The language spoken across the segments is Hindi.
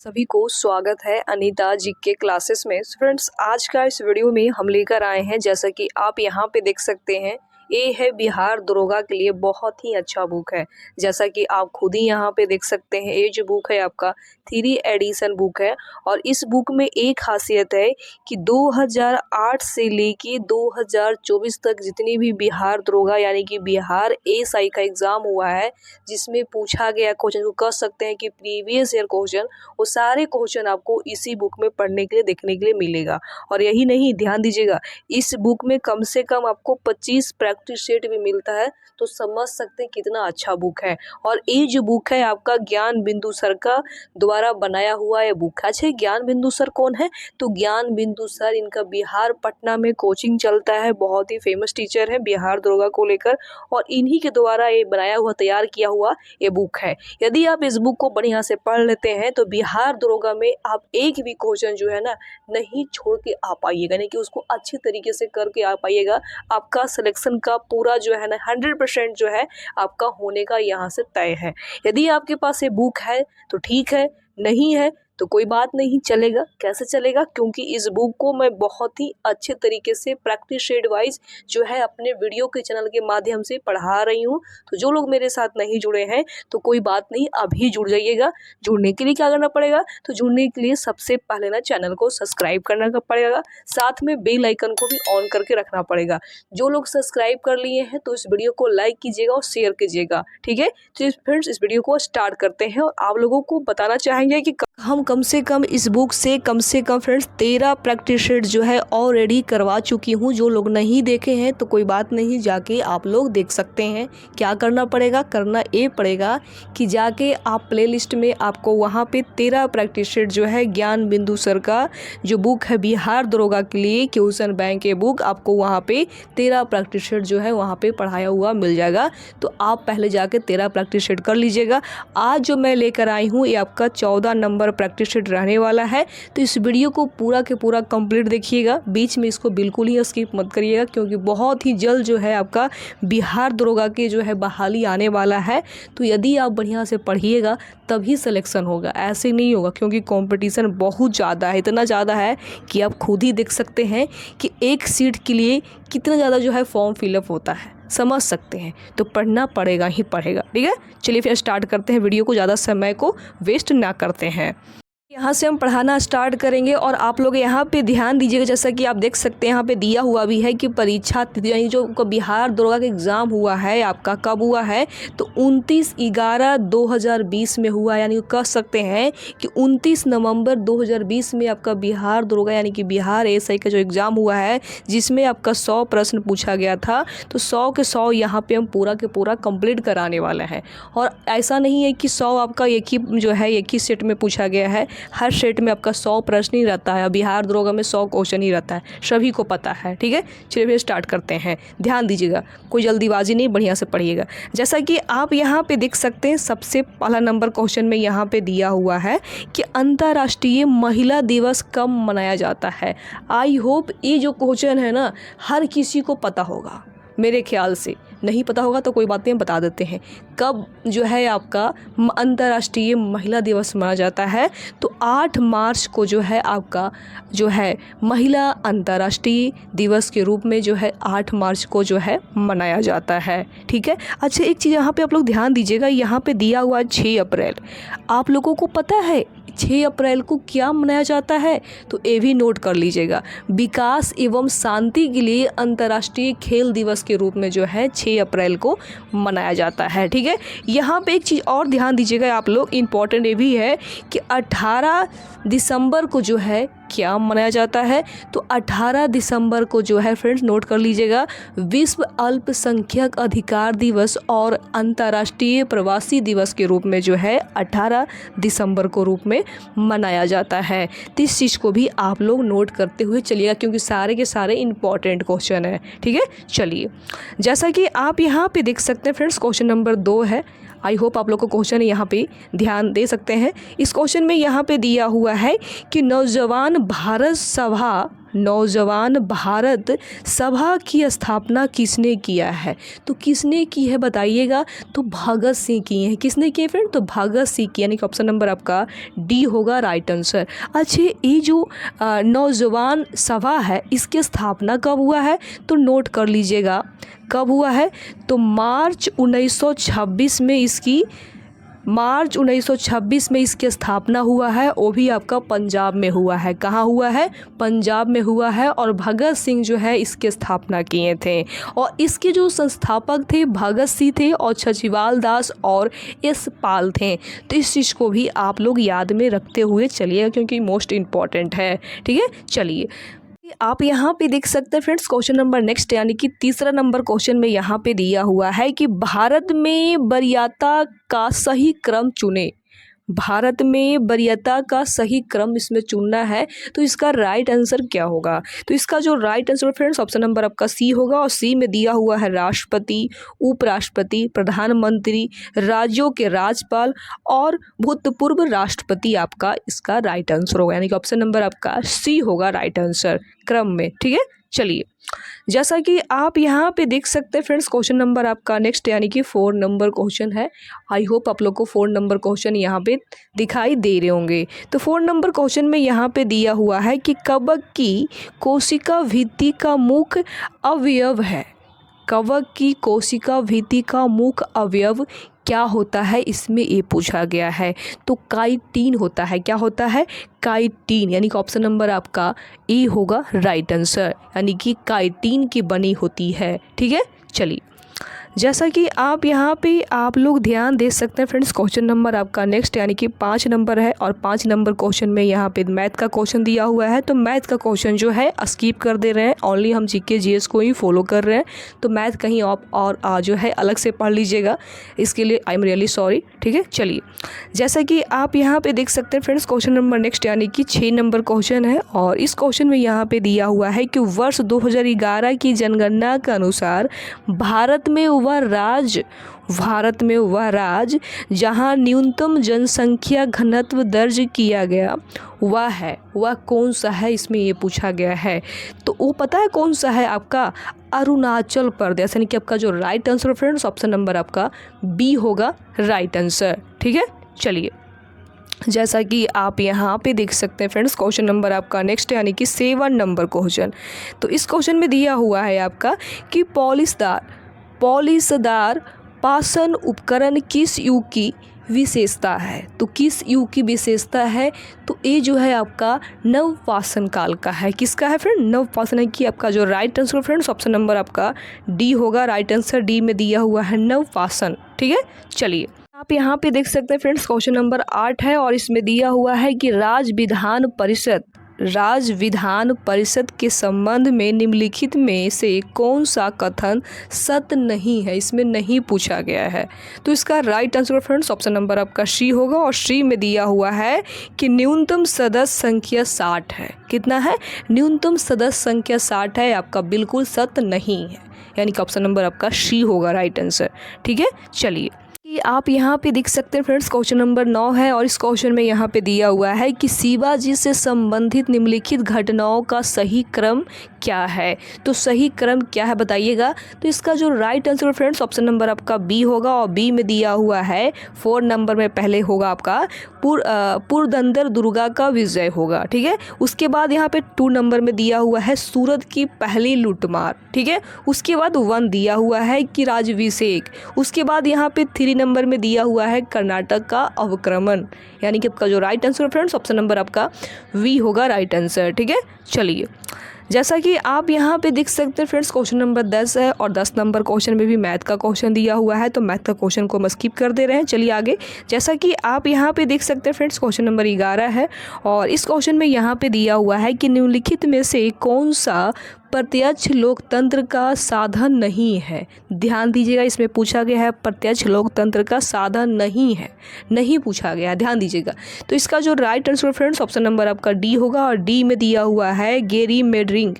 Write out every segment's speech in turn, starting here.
सभी को स्वागत है अनीता जी के क्लासेस में। फ्रेंड्स, आज का इस वीडियो में हम लेकर आए हैं, जैसा कि आप यहाँ पे देख सकते हैं, ये है बिहार दरोगा के लिए बहुत ही अच्छा बुक है। जैसा कि आप खुद ही यहाँ पे देख सकते हैं, ये जो बुक है आपका 3 एडिशन बुक है। और इस बुक में एक खासियत है कि 2008 से लेके 2024 तक जितनी भी बिहार दरोगा यानी कि बिहार एएसआई का एग्ज़ाम हुआ है, जिसमें पूछा गया क्वेश्चन को कह सकते हैं कि प्रीवियस ईयर क्वेश्चन, वो सारे क्वेश्चन आपको इसी बुक में पढ़ने के लिए देखने के लिए मिलेगा। और यही नहीं, ध्यान दीजिएगा, इस बुक में कम से कम आपको 25 प्रैक्टिस सेट भी मिलता है, तो समझ सकते हैं कितना अच्छा बुक है। और ये जो बुक है आपका ज्ञान बिंदु सर का द्वारा बनाया हुआ ये बुक है। अच्छा, ज्ञान बिंदु सर कौन है? तो ज्ञान बिंदु सर, इनका बिहार पटना में कोचिंग चलता है, बहुत ही फेमस टीचर है बिहार दरोगा को लेकर, और इन्हीं के द्वारा ये बनाया हुआ, तैयार किया हुआ ये बुक है। यदि आप इस बुक को बढ़िया से पढ़ लेते हैं तो बिहार दरोगा में आप एक भी क्वेश्चन जो है ना नहीं छोड़ के आ पाइएगा, यानी कि उसको अच्छी तरीके से करके आ पाइएगा। आपका सिलेक्शन का पूरा जो है ना 100% जो है आपका होने का यहाँ से तय है। यदि आपके पास ये बुक है तो ठीक है, नहीं है तो कोई बात नहीं, चलेगा। कैसे चलेगा? क्योंकि इस बुक को मैं बहुत ही अच्छे तरीके से प्रैक्टिस शेड वाइज जो है अपने वीडियो के चैनल के माध्यम से पढ़ा रही हूँ। तो जो लोग मेरे साथ नहीं जुड़े हैं तो कोई बात नहीं, अभी जुड़ जाइएगा। जुड़ने के लिए क्या करना पड़ेगा? तो जुड़ने के लिए सबसे पहले ना चैनल को सब्सक्राइब करना पड़ेगा, साथ में बेल आइकन को भी ऑन करके रखना पड़ेगा। जो लोग सब्सक्राइब कर लिए हैं तो इस वीडियो को लाइक कीजिएगा और शेयर कीजिएगा, ठीक है। तो फ्रेंड्स, इस वीडियो को स्टार्ट करते हैं और आप लोगों को बताना चाहेंगे कि हम कम से कम इस बुक से कम फ्रेंड्स 13 प्रैक्टिस सेट जो है ऑलरेडी करवा चुकी हूँ। जो लोग नहीं देखे हैं तो कोई बात नहीं, जाके आप लोग देख सकते हैं। क्या करना पड़ेगा? करना ये पड़ेगा कि जाके आप प्लेलिस्ट में आपको वहाँ पे 13 प्रैक्टिस सेट जो है ज्ञान बिंदु सर का जो बुक है बिहार दरोगा के लिए क्वेश्चन बैंक के बुक, आपको वहाँ पे 13 प्रैक्टिस सेट जो है वहाँ पे पढ़ाया हुआ मिल जाएगा। तो आप पहले जाके 13 प्रैक्टिस सेट कर लीजिएगा। आज जो मैं लेकर आई हूँ ये आपका 14 नंबर प्रैक्टिस सेट रहने वाला है। तो इस वीडियो को पूरा के पूरा कंप्लीट देखिएगा, बीच में इसको बिल्कुल ही स्किप मत करिएगा, क्योंकि बहुत ही जल्द जो है आपका बिहार दरोगा के जो है बहाली आने वाला है। तो यदि आप बढ़िया से पढ़िएगा तभी सिलेक्शन होगा, ऐसे नहीं होगा, क्योंकि कंपटीशन बहुत ज़्यादा है। इतना ज़्यादा है कि आप खुद ही देख सकते हैं कि एक सीट के लिए कितना ज़्यादा जो है फॉर्म फिलअप होता है, समझ सकते हैं। तो पढ़ना पड़ेगा ही पड़ेगा, ठीक है। चलिए फिर स्टार्ट करते हैं, वीडियो को ज़्यादा समय को वेस्ट ना करते हैं। यहाँ से हम पढ़ाना स्टार्ट करेंगे और आप लोग यहाँ पे ध्यान दीजिएगा। जैसा कि आप देख सकते हैं यहाँ पे दिया हुआ भी है कि परीक्षा तिथि, यानी जो बिहार दरोगा का एग्ज़ाम हुआ है आपका कब हुआ है, तो 29/11/2020 में हुआ, यानी कह सकते हैं कि 29 नवंबर 2020 में आपका बिहार दरोगा यानी कि बिहार एएसआई का जो एग्ज़ाम हुआ है, जिसमें आपका 100 प्रश्न पूछा गया था। तो 100 के 100 यहाँ पर हम पूरा के पूरा कंप्लीट कराने वाले हैं। और ऐसा नहीं है कि 100 आपका एक ही सेट में पूछा गया है। हर सेट में आपका 100 प्रश्न ही रहता है। बिहार दरोगा में 100 क्वेश्चन ही रहता है, सभी को पता है, ठीक है। चलिए फिर स्टार्ट करते हैं। ध्यान दीजिएगा, कोई जल्दीबाजी नहीं, बढ़िया से पढ़िएगा। जैसा कि आप यहाँ पे देख सकते हैं, सबसे पहला नंबर क्वेश्चन में यहाँ पे दिया हुआ है कि अंतर्राष्ट्रीय महिला दिवस कब मनाया जाता है। आई होप ये जो क्वेश्चन है ना हर किसी को पता होगा, मेरे ख्याल से। नहीं पता होगा तो कोई बात नहीं, हम बता देते हैं कब जो है आपका अंतर्राष्ट्रीय महिला दिवस मनाया जाता है। तो 8 मार्च को जो है आपका जो है महिला अंतर्राष्ट्रीय दिवस के रूप में जो है 8 मार्च को जो है मनाया जाता है, ठीक है। अच्छा, एक चीज़ यहाँ पे आप लोग ध्यान दीजिएगा, यहाँ पे दिया हुआ है 6 अप्रैल। आप लोगों को पता है 6 अप्रैल को क्या मनाया जाता है? तो ये भी नोट कर लीजिएगा। विकास एवं शांति के लिए अंतर्राष्ट्रीय खेल दिवस के रूप में जो है 6 अप्रैल को मनाया जाता है, ठीक है। यहाँ पे एक चीज़ और ध्यान दीजिएगा आप लोग, इम्पॉर्टेंट ये भी है कि 18 दिसंबर को जो है क्या मनाया जाता है। तो 18 दिसंबर को जो है फ्रेंड्स नोट कर लीजिएगा, विश्व अल्पसंख्यक अधिकार दिवस और अंतर्राष्ट्रीय प्रवासी दिवस के रूप में जो है 18 दिसंबर को रूप में मनाया जाता है। तो इस चीज़ को भी आप लोग नोट करते हुए चलिएगा, क्योंकि सारे के सारे इंपॉर्टेंट क्वेश्चन है, ठीक है। चलिए, जैसा कि आप यहाँ पे देख सकते हैं फ्रेंड्स, क्वेश्चन नंबर 2 है। आई होप आप लोग को क्वेश्चन यहाँ पे ध्यान दे सकते हैं। इस क्वेश्चन में यहाँ पे दिया हुआ है कि नौजवान भारत सभा नौजवान भारत सभा की स्थापना किसने किया है? तो किसने की है बताइएगा? तो भगत सिंह की है। किसने की है फ्रेंड? तो भगत सिंह की, यानी कि ऑप्शन नंबर आपका डी होगा राइट आंसर। अच्छा, ये जो नौजवान सभा है इसकी स्थापना कब हुआ है? तो नोट कर लीजिएगा कब हुआ है। तो मार्च 1926 में इसकी स्थापना हुआ है। वो भी आपका पंजाब में हुआ है। कहाँ हुआ है? पंजाब में हुआ है। और भगत सिंह जो है इसकी स्थापना किए थे। और इसके जो संस्थापक थे भगत सिंह थे और छछीवाल दास और एस पाल थे। तो इस चीज़ को भी आप लोग याद में रखते हुए चलिएगा क्योंकि मोस्ट इम्पॉर्टेंट है। ठीक है, चलिए आप यहाँ पे देख सकते हैं फ्रेंड्स क्वेश्चन नंबर नेक्स्ट, यानी कि तीसरा नंबर क्वेश्चन में यहाँ पे दिया हुआ है कि भारत में वरीयता का सही क्रम चुने। भारत में वरीयता का सही क्रम इसमें चुनना है। तो इसका राइट आंसर क्या होगा? तो इसका जो right answer friends option number आपका सी होगा। और सी में दिया हुआ है राष्ट्रपति, उपराष्ट्रपति, प्रधानमंत्री, राज्यों के राज्यपाल और भूतपूर्व राष्ट्रपति आपका इसका राइट आंसर होगा, यानी कि ऑप्शन नंबर आपका सी होगा राइट आंसर क्रम में। ठीक है, चलिए जैसा कि आप यहाँ पे देख सकते हैं फ्रेंड्स क्वेश्चन नंबर आपका नेक्स्ट, यानी कि 4 नंबर क्वेश्चन है। आई होप आप लोग को 4 नंबर क्वेश्चन यहाँ पे दिखाई दे रहे होंगे। तो 4 नंबर क्वेश्चन में यहाँ पे दिया हुआ है कि कवक की कोशिका भित्ति का मुख्य अवयव है। कवक की कोशिका भित्ति का मुख्य अवयव क्या होता है, इसमें ये पूछा गया है। तो काइटिन होता है। क्या होता है? काइटिन, यानी कि ऑप्शन नंबर आपका ए होगा राइट आंसर, यानी कि काइटिन की बनी होती है। ठीक है, चलिए जैसा कि आप यहाँ पे आप लोग ध्यान दे सकते हैं फ्रेंड्स क्वेश्चन नंबर आपका नेक्स्ट, यानी कि 5 नंबर है। और 5 नंबर क्वेश्चन में यहाँ पे मैथ का क्वेश्चन दिया हुआ है। तो मैथ का क्वेश्चन जो है स्किप कर दे रहे हैं, ओनली हम जीके जीएस को ही फॉलो कर रहे हैं। तो मैथ कहीं और जो है अलग से पढ़ लीजिएगा, इसके लिए आई एम रियली सॉरी। ठीक है, चलिए जैसा कि आप यहाँ पे देख सकते हैं फ्रेंड्स क्वेश्चन नंबर नेक्स्ट, यानी कि 6 नंबर क्वेश्चन है। और इस क्वेश्चन में यहाँ पे दिया हुआ है कि वर्ष 2011 की जनगणना के अनुसार भारत में वह राज्य जहां न्यूनतम जनसंख्या घनत्व दर्ज किया गया वह कौन सा है, इसमें ये पूछा गया है। तो वो पता है कौन सा है आपका? अरुणाचल प्रदेश, यानी कि आपका जो right answer friends option number आपका बी होगा राइट आंसर। ठीक है, चलिए जैसा कि आप यहाँ पे देख सकते हैं फ्रेंड्स क्वेश्चन नंबर आपका नेक्स्ट, यानी कि 7 नंबर क्वेश्चन। तो इस क्वेश्चन में दिया हुआ है आपका कि पॉलिशदार पाषाण उपकरण किस युग की विशेषता है। तो किस युग की विशेषता है? तो ये जो है आपका नवपाषाण काल का है। किसका है फ्रेंड? नवपाषाण की। आपका जो right answer friends option number आपका डी होगा राइट आंसर। डी में दिया हुआ है नवपाषाण। ठीक है, चलिए आप यहाँ पे देख सकते हैं फ्रेंड्स क्वेश्चन नंबर 8 है। और इसमें दिया हुआ है कि राज्य विधान परिषद के संबंध में निम्नलिखित में से कौन सा कथन सत्य नहीं है, इसमें नहीं पूछा गया है। तो इसका right answer friends option number आपका सी होगा। और सी में दिया हुआ है कि न्यूनतम सदस्य संख्या 60 है। कितना है? न्यूनतम सदस्य संख्या 60 है। आपका बिल्कुल सत्य नहीं है, यानी कि ऑप्शन नंबर आपका सी होगा राइट आंसर। ठीक है, चलिए आप यहाँ पे देख सकते हैं फ्रेंड्स क्वेश्चन नंबर 9 है। और इस क्वेश्चन में यहाँ पे दिया हुआ है कि शिवाजी से संबंधित निम्नलिखित घटनाओं का सही क्रम क्या है। तो सही क्रम क्या है बताइएगा। तो इसका जो right answer friends option number आपका बी होगा। और बी में दिया हुआ है 4 नंबर में पहले होगा आपका पुरंदर दुर्गा का विजय होगा। ठीक है, उसके बाद यहाँ पे 2 नंबर में दिया हुआ है सूरत की पहली लूटमार। ठीक है, उसके बाद 1 दिया हुआ है कि राज्याभिषेक। उसके बाद यहाँ पे 3 नंबर में दिया हुआ है कर्नाटक का अवक्रमण, यानी कि आपका जो right answer friends option number आपका वी होगा राइट आंसर। ठीक है, चलिए जैसा कि आप यहाँ पे देख सकते हैं फ्रेंड्स क्वेश्चन नंबर 10 है। और 10 नंबर क्वेश्चन में भी मैथ का क्वेश्चन दिया हुआ है। तो मैथ का क्वेश्चन को हम स्किप कर दे रहे हैं। चलिए आगे जैसा कि आप यहाँ पे देख सकते हैं फ्रेंड्स क्वेश्चन नंबर 11 है। और इस क्वेश्चन में यहाँ पे दिया हुआ है कि निम्नलिखित में से कौन सा प्रत्यक्ष लोकतंत्र का साधन नहीं है। ध्यान दीजिएगा, इसमें पूछा गया है प्रत्यक्ष लोकतंत्र का साधन नहीं है, नहीं पूछा गया, ध्यान दीजिएगा। तो इसका जो right answer friends option number आपका डी होगा। और डी में दिया हुआ है गेरीमेंडरिंग।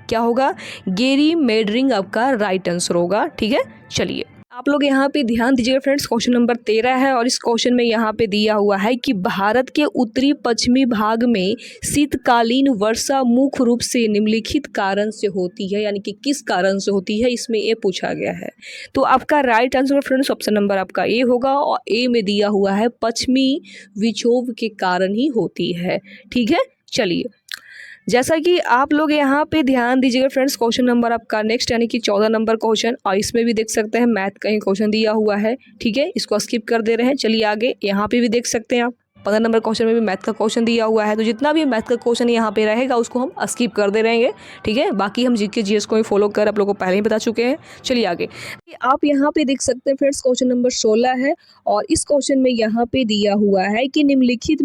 क्या होगा? गेरीमेंडरिंग आपका राइट आंसर होगा। ठीक है, चलिए आप लोग यहाँ पे ध्यान दीजिएगा फ्रेंड्स, क्वेश्चन नंबर 13 है और इस क्वेश्चन में यहाँ पे दिया हुआ है कि भारत के उत्तरी पश्चिमी भाग में शीतकालीन वर्षा मुख्य रूप से निम्नलिखित कारण से होती है, यानी कि किस कारण से होती है, इसमें ये पूछा गया है। तो आपका right answer friends option number आपका ए होगा और ए में दिया हुआ है पश्चिमी विक्षोभ के कारण ही होती है। ठीक है, चलिए जैसा कि आप लोग यहाँ पे ध्यान दीजिएगा फ्रेंड्स, क्वेश्चन नंबर आपका नेक्स्ट यानी कि 14 नंबर क्वेश्चन, और इसमें भी देख सकते हैं मैथ का ही क्वेश्चन दिया हुआ है। ठीक है, इसको स्किप कर दे रहे हैं। चलिए आगे यहाँ पे भी देख सकते हैं आप 15 नंबर क्वेश्चन में भी मैथ का क्वेश्चन दिया हुआ है। तो जितना भी मैथ का क्वेश्चन यहाँ पे रहेगा उसको हम स्किप कर दे रहेंगे। ठीक है, बाकी हम जीके जीएस को ही फॉलो कर आप लोगों को पहले ही बता चुके हैं। चलिए आगे आप यहाँ पे देख सकते हैं फ्रेंड्स, क्वेश्चन नंबर 16 है और इस क्वेश्चन में यहाँ पे दिया हुआ है कि निम्नलिखित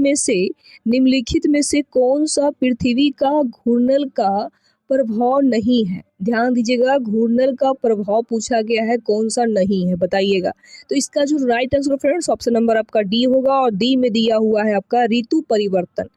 में से कौन सा पृथ्वी का घूर्णन का प्रभाव नहीं है। ध्यान दीजिएगा, घूर्णन का प्रभाव पूछा गया है, कौन सा नहीं है बताइएगा। तो इसका जो right answer friends option number आपका डी होगा और डी में दिया हुआ है आपका ऋतु परिवर्तन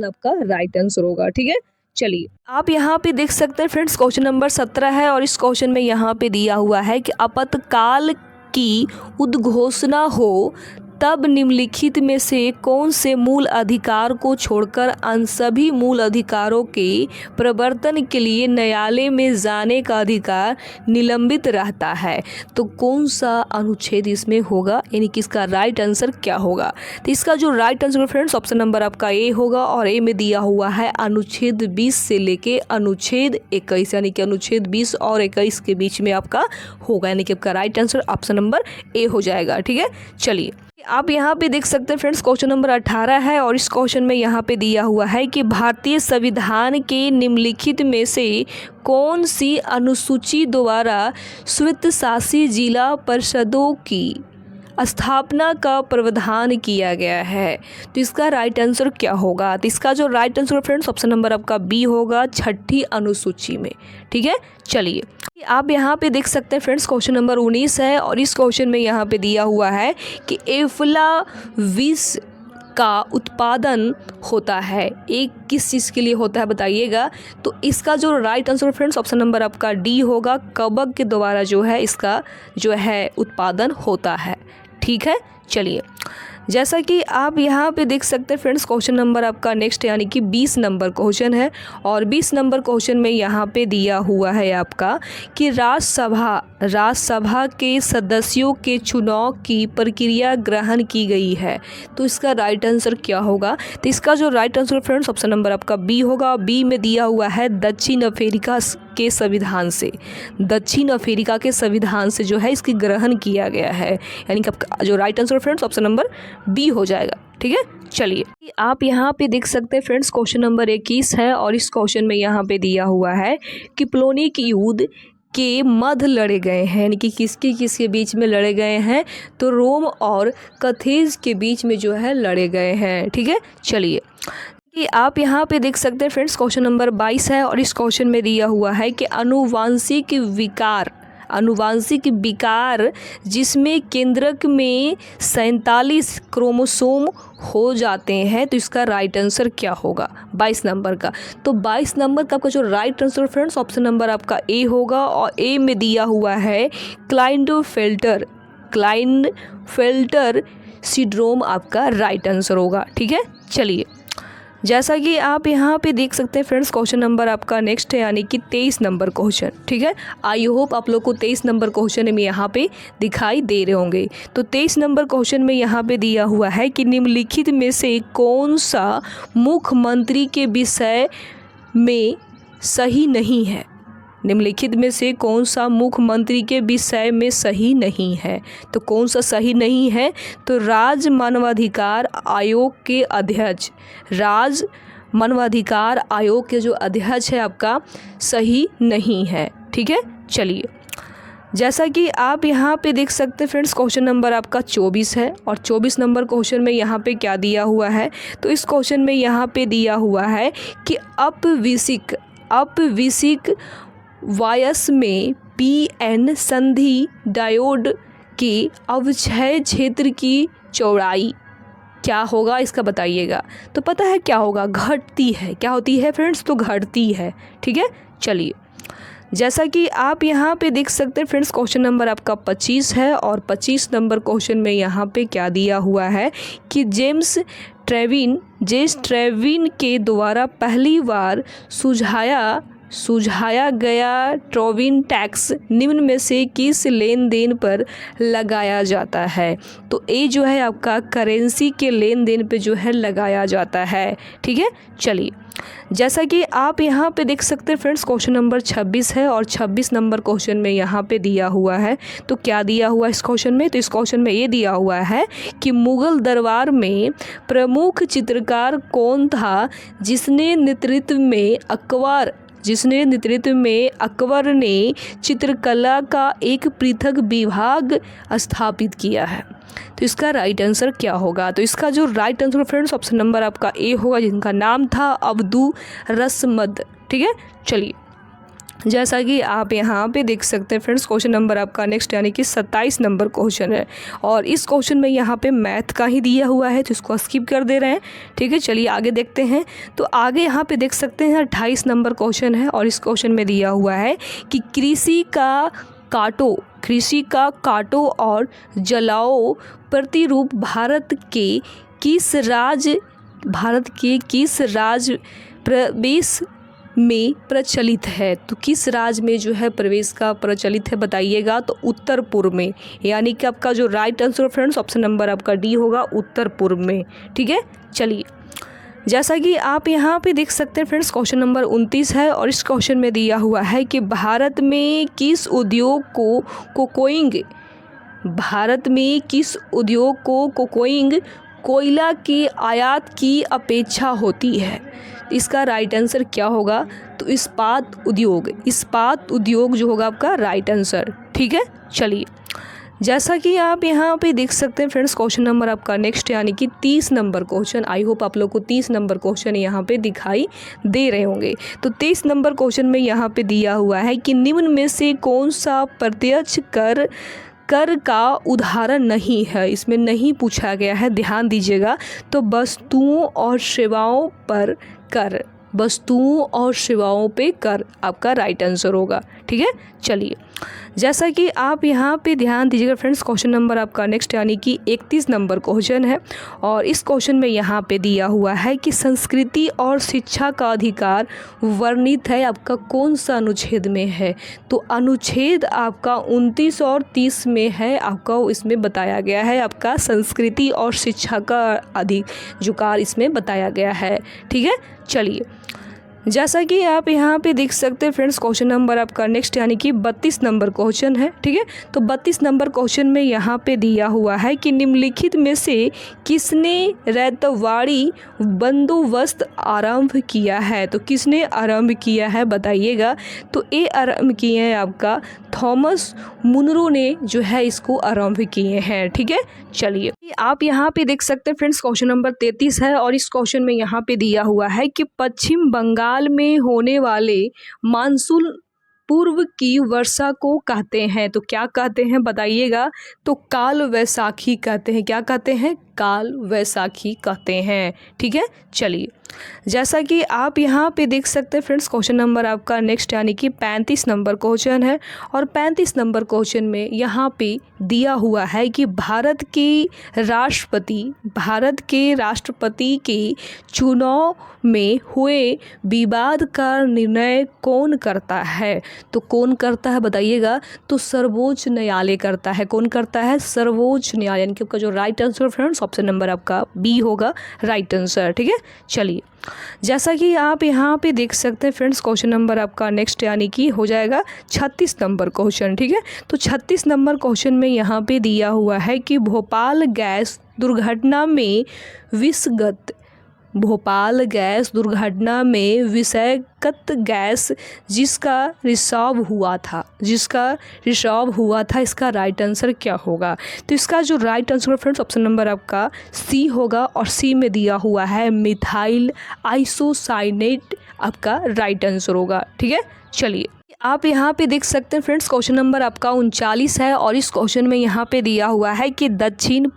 आपका राइट आंसर होगा। ठीक है, चलिए आप यहाँ पे देख सकते हैं फ्रेंड्स, क्वेश्चन नंबर 17 है और इस क्वेश्चन में यहाँ पे दिया हुआ है कि आपातकाल की उद्घोषणा हो तब निम्नलिखित में से कौन से मूल अधिकार को छोड़कर अन्य सभी मूल अधिकारों के प्रवर्तन के लिए न्यायालय में जाने का अधिकार निलंबित रहता है। तो कौन सा अनुच्छेद इसमें होगा, यानी कि इसका राइट आंसर क्या होगा। तो इसका जो right answer friends option number आपका ए होगा और ए में दिया हुआ है अनुच्छेद 20 से लेके अनुच्छेद 21, यानी कि अनुच्छेद 20 और 21 के बीच में आपका होगा, यानी कि आपका right answer option number A हो जाएगा। ठीक है, चलिए आप यहाँ पे देख सकते हैं फ्रेंड्स, क्वेश्चन नंबर 18 है और इस क्वेश्चन में यहाँ पे दिया हुआ है कि भारतीय संविधान के निम्नलिखित में से कौन सी अनुसूची द्वारा स्वतंत्र शासी जिला परिषदों की स्थापना का प्रावधान किया गया है। तो इसका राइट आंसर क्या होगा। तो इसका जो right answer friends option number आपका बी होगा, 6ठी अनुसूची में। ठीक है, चलिए आप यहाँ पे देख सकते हैं फ्रेंड्स, क्वेश्चन नंबर 19 है और इस क्वेश्चन में यहाँ पे दिया हुआ है कि एफ्ला विष का उत्पादन होता है, एक किस चीज़ के लिए होता है बताइएगा। तो इसका जो right answer friends option number आपका डी होगा, कवक के द्वारा जो है इसका जो है उत्पादन होता है। ठीक है, चलिए जैसा कि आप यहाँ पे देख सकते हैं फ्रेंड्स, क्वेश्चन नंबर आपका नेक्स्ट यानी कि 20 नंबर क्वेश्चन है और 20 नंबर क्वेश्चन में यहाँ पे दिया हुआ है आपका कि राज्यसभा के सदस्यों के चुनाव की प्रक्रिया ग्रहण की गई है। तो इसका राइट आंसर क्या होगा। तो इसका जो right answer friends option number आपका बी होगा, बी में दिया हुआ है दक्षिण अफ्रीका के संविधान से जो है इसकी ग्रहण किया गया है, यानी कि आपका जो right answer friends option number B हो जाएगा। ठीक है, चलिए आप यहाँ पे देख सकते हैं फ्रेंड्स, क्वेश्चन नंबर 21 है और इस क्वेश्चन में यहाँ पे दिया हुआ है कि प्लोनिक युद्ध के मध्य लड़े गए हैं, यानी कि किसके बीच में लड़े गए हैं। तो रोम और कैथेज के बीच में जो है लड़े गए हैं। ठीक है, चलिए कि आप यहाँ पे देख सकते हैं फ्रेंड्स, क्वेश्चन नंबर 22 है और इस क्वेश्चन में दिया हुआ है कि आनुवांशिक विकार जिसमें केंद्रक में 47 क्रोमोसोम हो जाते हैं। तो इसका राइट आंसर क्या होगा 22 नंबर का। तो 22 नंबर का आपका जो right answer friends option number आपका ए होगा और ए में दिया हुआ है क्लाइनफेल्टर सिंड्रोम आपका राइट आंसर होगा। ठीक है, चलिए जैसा कि आप यहाँ पे देख सकते हैं फ्रेंड्स, क्वेश्चन नंबर आपका नेक्स्ट है यानी कि 23 नंबर क्वेश्चन। ठीक है, आई होप आप लोग को 23 नंबर क्वेश्चन में यहाँ पे दिखाई दे रहे होंगे। तो 23 नंबर क्वेश्चन में यहाँ पे दिया हुआ है कि निम्नलिखित में से कौन सा मुख्यमंत्री के विषय में सही नहीं है। निम्नलिखित में से कौन सा मुख्यमंत्री के विषय में सही नहीं है। तो कौन सा सही नहीं है। तो राज्य मानवाधिकार आयोग के जो अध्यक्ष है आपका सही नहीं है। ठीक है, चलिए जैसा कि आप यहाँ पे देख सकते हैं फ्रेंड्स, क्वेश्चन नंबर आपका 24 है और 24 नंबर क्वेश्चन में यहाँ पे क्या दिया हुआ है। तो इस क्वेश्चन में यहाँ पे दिया हुआ है कि अपविशिक वायस में पीएन संधि डायोड के अवक्षय क्षेत्र की चौड़ाई क्या होगा इसका बताइएगा। तो पता है क्या होगा, घटती है। क्या होती है फ्रेंड्स, तो घटती है। ठीक है, चलिए जैसा कि आप यहाँ पे देख सकते हैं फ्रेंड्स, क्वेश्चन नंबर आपका 25 है और 25 नंबर क्वेश्चन में यहाँ पे क्या दिया हुआ है कि जेम्स ट्रेविन के द्वारा पहली बार सुझाया गया टोबिन टैक्स निम्न में से किस लेन देन पर लगाया जाता है। तो ये जो है आपका करेंसी के लेन देन पे जो है लगाया जाता है। ठीक है, चलिए जैसा कि आप यहाँ पे देख सकते हैं फ्रेंड्स, क्वेश्चन नंबर 26 है और 26 नंबर क्वेश्चन में यहाँ पे दिया हुआ है। तो क्या दिया हुआ है इस क्वेश्चन में? तो इस क्वेश्चन में ये दिया हुआ है कि मुगल दरबार में प्रमुख चित्रकार कौन था जिसने नेतृत्व में अकबर ने चित्रकला का एक पृथक विभाग स्थापित किया है। तो इसका राइट आंसर क्या होगा? तो इसका जो right answer friends option number आपका ए होगा, जिनका नाम था अब्दुर्रसमद। ठीक है, चलिए जैसा कि आप यहाँ पे देख सकते हैं फ्रेंड्स, क्वेश्चन नंबर आपका नेक्स्ट यानी कि 27 नंबर क्वेश्चन है और इस क्वेश्चन में यहाँ पे मैथ का ही दिया हुआ है, तो इसको स्किप कर दे रहे हैं। ठीक है, चलिए आगे देखते हैं। तो आगे यहाँ पे देख सकते हैं 28 नंबर क्वेश्चन है और इस क्वेश्चन में दिया हुआ है कि कृषि का काटो और जलाओ प्रतिरूप भारत के किस राज्य प्रवेश में प्रचलित है। तो किस राज्य में जो है प्रवेश का प्रचलित है बताइएगा? तो उत्तर पूर्व में, यानी कि आपका जो right answer friends option number आपका डी होगा, उत्तर पूर्व में। ठीक है, चलिए जैसा कि आप यहाँ पे देख सकते हैं फ्रेंड्स, क्वेश्चन नंबर 29 है और इस क्वेश्चन में दिया हुआ है कि भारत में किस उद्योग को कोकोइंग कोयला की आयात की अपेक्षा होती है। इसका राइट आंसर क्या होगा? तो इस्पात उद्योग जो होगा आपका राइट आंसर। ठीक है, चलिए जैसा कि आप यहाँ पे देख सकते हैं फ्रेंड्स, क्वेश्चन नंबर आपका नेक्स्ट यानी कि 30 नंबर क्वेश्चन। आई होप आप लोग को 30 नंबर क्वेश्चन यहाँ पे दिखाई दे रहे होंगे। तो 30 नंबर क्वेश्चन में यहाँ पे दिया हुआ है कि निम्न में से कौन सा प्रत्यक्ष कर का उदाहरण नहीं है। इसमें नहीं पूछा गया है, ध्यान दीजिएगा। तो वस्तुओं और सेवाओं पे कर आपका राइट आंसर होगा। ठीक है, चलिए जैसा कि आप यहाँ पे ध्यान दीजिएगा फ्रेंड्स, क्वेश्चन नंबर आपका नेक्स्ट यानी कि 31 नंबर क्वेश्चन है और इस क्वेश्चन में यहाँ पे दिया हुआ है कि संस्कृति और शिक्षा का अधिकार वर्णित है आपका कौन सा अनुच्छेद में है। तो अनुच्छेद आपका 29 और 30 में है, आपका इसमें बताया गया है आपका संस्कृति और शिक्षा का अधिकार इसमें बताया गया है। ठीक है, चलिए जैसा कि आप यहाँ पे देख सकते हैं फ्रेंड्स, क्वेश्चन नंबर आपका नेक्स्ट यानी कि 32 नंबर क्वेश्चन है। ठीक है, तो 32 नंबर क्वेश्चन में यहाँ पे दिया हुआ है कि निम्नलिखित में से किसने रैयतवाड़ी बंदोबस्त आरंभ किया है। तो किसने आरंभ किया है बताइएगा? तो ये आरंभ किए हैं आपका थॉमस मुनरो ने जो है इसको आरंभ किए हैं। ठीक है, चलिए आप यहाँ पे देख सकते हैं फ्रेंड्स, क्वेश्चन नंबर 33 है और इस क्वेश्चन में यहाँ पे दिया हुआ है कि पश्चिम बंगाल में होने वाले मानसून पूर्व की वर्षा को कहते हैं। तो क्या कहते हैं बताइएगा? तो काल वैसाखी कहते हैं। क्या कहते हैं? काल वैसाखी कहते हैं। ठीक है, चलिए जैसा कि आप यहाँ पे देख सकते हैं फ्रेंड्स, क्वेश्चन नंबर आपका नेक्स्ट यानी कि 35 नंबर क्वेश्चन है और 35 नंबर क्वेश्चन में यहाँ पे दिया हुआ है कि भारत के राष्ट्रपति के चुनाव में हुए विवाद का निर्णय कौन करता है। तो कौन करता है बताइएगा? तो सर्वोच्च न्यायालय करता है। कौन करता है? सर्वोच्च न्यायालय। यानी कि आपका जो right answer friends option number आपका बी होगा राइट आंसर। ठीक है, चलिए जैसा कि आप यहाँ पे देख सकते हैं फ्रेंड्स, क्वेश्चन नंबर आपका नेक्स्ट यानी कि हो जाएगा 36 नंबर क्वेश्चन। ठीक है, तो 36 नंबर क्वेश्चन में यहाँ पे दिया हुआ है कि भोपाल गैस दुर्घटना में विषैकत गैस जिसका रिसाव हुआ था इसका राइट आंसर क्या होगा? तो इसका जो right answer friends option number आपका सी होगा और सी में दिया हुआ है मिथाइल आइसोसाइनेट आपका राइट आंसर होगा। ठीक है, चलिए आप यहाँ पे देख सकते हैं फ्रेंड्स, क्वेश्चन नंबर आपका 39 है और इस क्वेश्चन में यहाँ पे दिया हुआ है कि दक्षिण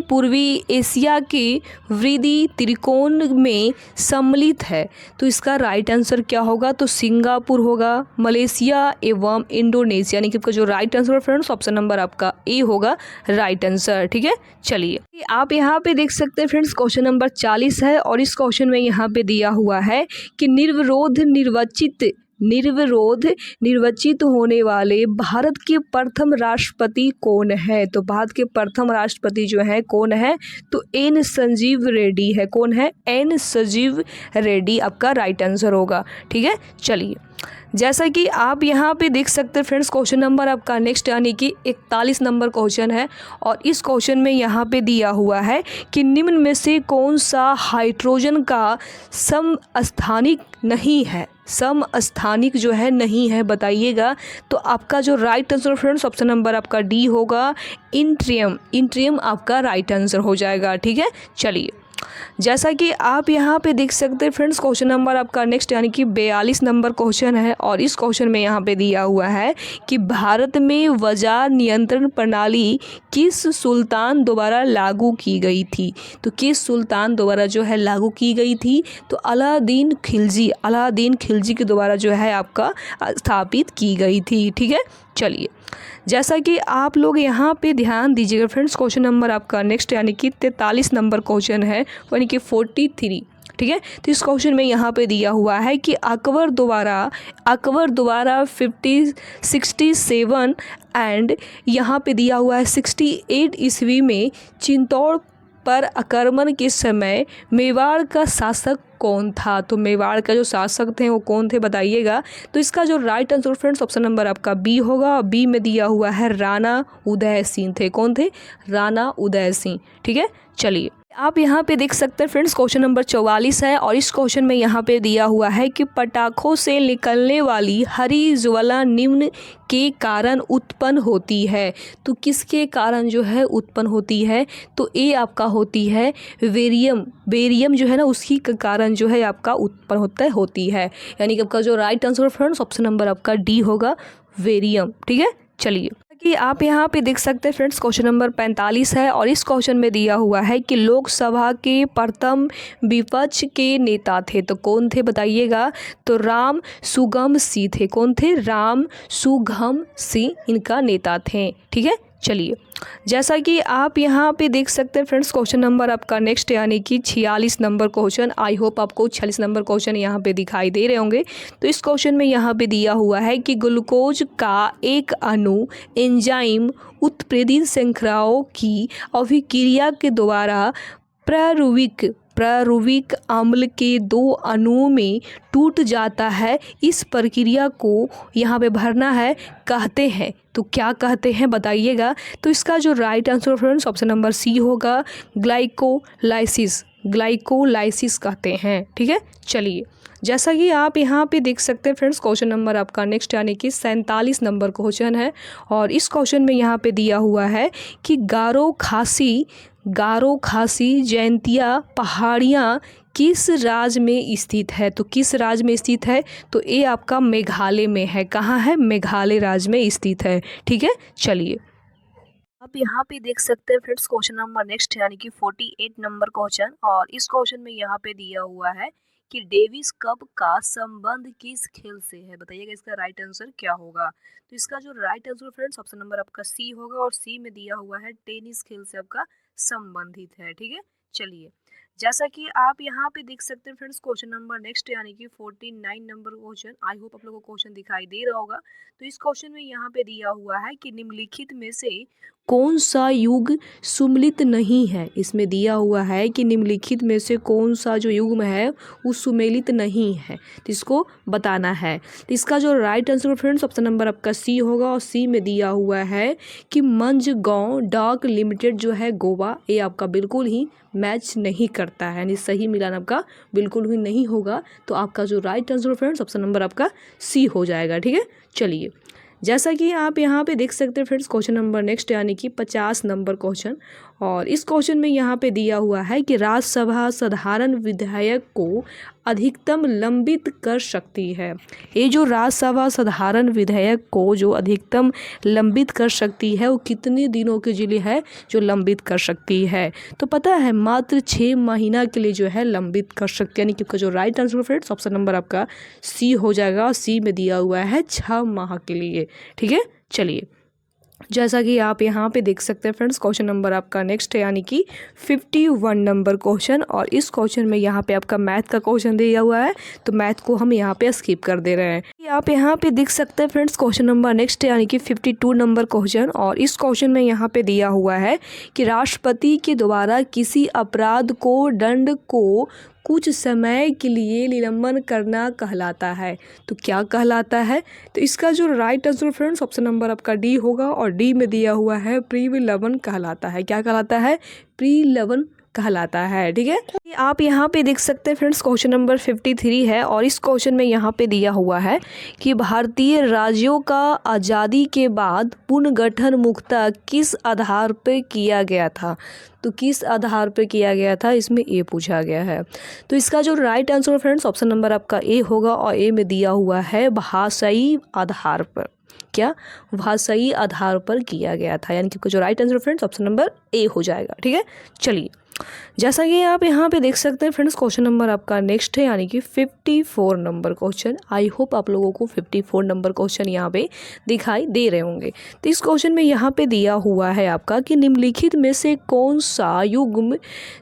पूर्वी एशिया के वृद्धि त्रिकोण में सम्मिलित है। तो इसका राइट आंसर क्या होगा? तो सिंगापुर होगा, मलेशिया एवं इंडोनेशिया। यानी कि आपका जो right answer friends option number आपका ए होगा राइट आंसर। ठीक है, चलिए आप यहाँ पे देख सकते हैं फ्रेंड्स, क्वेश्चन नंबर 40 है और इस क्वेश्चन में यहाँ पे दिया हुआ है कि निर्वाचित होने वाले भारत के प्रथम राष्ट्रपति कौन है? तो भारत के प्रथम राष्ट्रपति जो है कौन है? तो एन संजीव रेड्डी है। कौन है? एन संजीव रेड्डी आपका राइट आंसर होगा। ठीक है, चलिए जैसा कि आप यहाँ पे देख सकते हैं फ्रेंड्स, क्वेश्चन नंबर आपका नेक्स्ट यानी कि 41 नंबर क्वेश्चन है और इस क्वेश्चन में यहाँ पे दिया हुआ है कि निम्न में से कौन सा हाइड्रोजन का समस्थानिक नहीं है? समस्थानिक जो है नहीं है, बताइएगा। तो आपका जो right answer friends option number आपका डी होगा, इंट्रियम आपका राइट आंसर हो जाएगा। ठीक है, चलिए जैसा कि आप यहाँ पे देख सकते हैं फ्रेंड्स, क्वेश्चन नंबर आपका नेक्स्ट यानी कि 42 नंबर क्वेश्चन है और इस क्वेश्चन में यहाँ पे दिया हुआ है कि भारत में बाजार नियंत्रण प्रणाली किस सुल्तान द्वारा लागू की गई थी? तो किस सुल्तान द्वारा जो है लागू की गई थी? तो अलादीन खिलजी के द्वारा जो है आपका स्थापित की गई थी। ठीक है, चलिए जैसा कि आप लोग यहाँ पे ध्यान दीजिएगा फ्रेंड्स, क्वेश्चन नंबर आपका नेक्स्ट यानी कि 43 नंबर क्वेश्चन है यानी कि 43। ठीक है, तो इस क्वेश्चन में यहाँ पे दिया हुआ है कि अकबर द्वारा 67 एंड यहाँ पे दिया हुआ है 68 ईस्वी में चित्तौड़ पर आक्रमण के समय मेवाड़ का शासक कौन था? तो मेवाड़ का जो शासक थे वो कौन थे, बताइएगा। तो इसका जो right answer friends option number आपका बी होगा। बी में दिया हुआ है राणा उदय सिंह थे। कौन थे? राणा उदय सिंह। ठीक है, चलिए आप यहाँ पे देख सकते हैं फ्रेंड्स, क्वेश्चन नंबर 44 है और इस क्वेश्चन में यहाँ पे दिया हुआ है कि पटाखों से निकलने वाली हरी ज्वाला निम्न के कारण उत्पन्न होती है। तो किसके कारण जो है उत्पन्न होती है? तो ए आपका होती है बेरियम जो है ना, उसकी कारण जो है आपका उत्पन्न होती है। यानी कि आपका जो right answer friends option number आपका डी होगा, बेरियम। ठीक है, चलिए कि आप यहाँ पे देख सकते हैं फ्रेंड्स, क्वेश्चन नंबर 45 है और इस क्वेश्चन में दिया हुआ है कि लोकसभा के प्रथम विपक्ष के नेता थे। तो कौन थे, बताइएगा। तो राम सुगम सिंह थे। कौन थे? राम सुगम सिंह इनका नेता थे। ठीक है, चलिए जैसा कि आप यहाँ पे देख सकते हैं फ्रेंड्स, क्वेश्चन नंबर आपका नेक्स्ट यानी कि 46 नंबर क्वेश्चन। आई होप आपको 46 नंबर क्वेश्चन यहाँ पे दिखाई दे रहे होंगे। तो इस क्वेश्चन में यहाँ पे दिया हुआ है कि ग्लूकोज का एक अणु एंजाइम उत्प्रेरित श्रृंखलाओं की अभिक्रिया के द्वारा प्रारूविक अम्ल के दो अणुओं में टूट जाता है। इस प्रक्रिया को यहाँ पे भरना है कहते हैं। तो क्या कहते हैं, बताइएगा। तो इसका जो right answer friends option number C होगा, ग्लाइकोलाइसिस कहते हैं। ठीक है, चलिए जैसा कि आप यहाँ पे देख सकते हैं फ्रेंड्स, क्वेश्चन नंबर आपका नेक्स्ट यानी कि 47 नंबर क्वेश्चन है और इस क्वेश्चन में यहाँ पे दिया हुआ है कि गारो खासी जयंतिया पहाड़ियाँ किस राज्य में स्थित है? तो किस राज्य में स्थित है? तो ये आपका मेघालय में है। कहाँ है? मेघालय राज्य में स्थित है। ठीक है, चलिए आप यहाँ पे देख सकते हैं फ्रेंड्स, क्वेश्चन नंबर नेक्स्ट यानी कि 48 नंबर क्वेश्चन और इस क्वेश्चन में यहाँ पे दिया हुआ है कि डेविस कप का संबंध किस खेल से है? बताइएगा इसका राइट आंसर क्या होगा। तो इसका जो right answer friends option number आपका सी होगा और सी में दिया हुआ है टेनिस खेल से आपका संबंधित है। ठीक है, चलिए जैसा कि आप यहाँ पे देख सकते हैं फ्रेंड्स, क्वेश्चन नंबर नेक्स्ट यानी कि 49 नंबर क्वेश्चन। आई होप आप लोगों को क्वेश्चन दिखाई दे रहा होगा। तो इस क्वेश्चन में यहाँ पे दिया हुआ है कि निम्नलिखित में से कौन सा युग सुमेलित नहीं है? इसमें दिया हुआ है कि निम्नलिखित में से कौन सा जो युग्म है वो सुमेलित नहीं है, तो इसको बताना है। तो इसका जो right answer friends option number आपका सी होगा और सी में दिया हुआ है कि मंझगांव डाक लिमिटेड जो है गोवा, ये आपका बिल्कुल ही मैच नहीं करता है, यानी सही मिलान आपका बिल्कुल भी नहीं होगा। तो आपका जो right answer friends option number आपका सी हो जाएगा। ठीक है, चलिए जैसा कि आप यहाँ पे देख सकते हैं फ्रेंड्स, क्वेश्चन नंबर नेक्स्ट यानी कि 50 नंबर क्वेश्चन और इस क्वेश्चन में यहाँ पे दिया हुआ है कि राज्यसभा साधारण विधायक को अधिकतम लंबित कर सकती है। ये जो राज्यसभा साधारण विधायक को जो अधिकतम लंबित कर सकती है वो कितने दिनों के लिए है जो लंबित कर सकती है? तो पता है मात्र 6 महीना के लिए जो है लंबित कर सकती है। यानी कि जो right answer friends option number आपका सी हो जाएगा। सी में दिया हुआ है 6 माह के लिए। ठीक है, चलिए जैसा कि आप यहाँ पे देख सकते हैं फ्रेंड्स, क्वेश्चन नंबर आपका नेक्स्ट है यानी कि 51 नंबर क्वेश्चन। और इस क्वेश्चन में यहाँ पे आपका मैथ का क्वेश्चन दिया हुआ है, तो मैथ को हम यहाँ पे स्किप कर दे रहे हैं। आप यहाँ पे देख सकते हैं फ्रेंड्स, क्वेश्चन नंबर नेक्स्ट है यानी कि 52 नंबर क्वेश्चन। और इस क्वेश्चन में यहाँ पे दिया हुआ है कि राष्ट्रपति के द्वारा किसी अपराध को दंड को कुछ समय के लिए निलंबन करना कहलाता है। तो क्या कहलाता है? तो इसका जो right answer friends option number आपका डी होगा। और डी में दिया हुआ है प्रीविलवन कहलाता है। क्या कहलाता है? प्रीविलवन कहलाता है। ठीक है, आप यहाँ पे देख सकते हैं फ्रेंड्स, क्वेश्चन नंबर 53 है। और इस क्वेश्चन में यहाँ पे दिया हुआ है कि भारतीय राज्यों का आज़ादी के बाद पुनर्गठन मुख्यतः किस आधार पर किया गया था? तो किस आधार पर किया गया था, इसमें ए पूछा गया है। तो इसका जो right answer friends option number आपका ए होगा। और ए में दिया हुआ है भाषाई आधार पर। क्या? भाषाई आधार पर किया गया था। यानी कि जो right answer friends option number A हो जाएगा। ठीक है, चलिए जैसा कि आप यहाँ पे देख सकते हैं फ्रेंड्स, क्वेश्चन नंबर आपका नेक्स्ट है यानी कि 54 नंबर क्वेश्चन। आई होप आप लोगों को 54 नंबर क्वेश्चन यहाँ पे दिखाई दे रहे होंगे। तो इस क्वेश्चन में यहाँ पे दिया हुआ है आपका कि निम्नलिखित में से कौन सा युग्म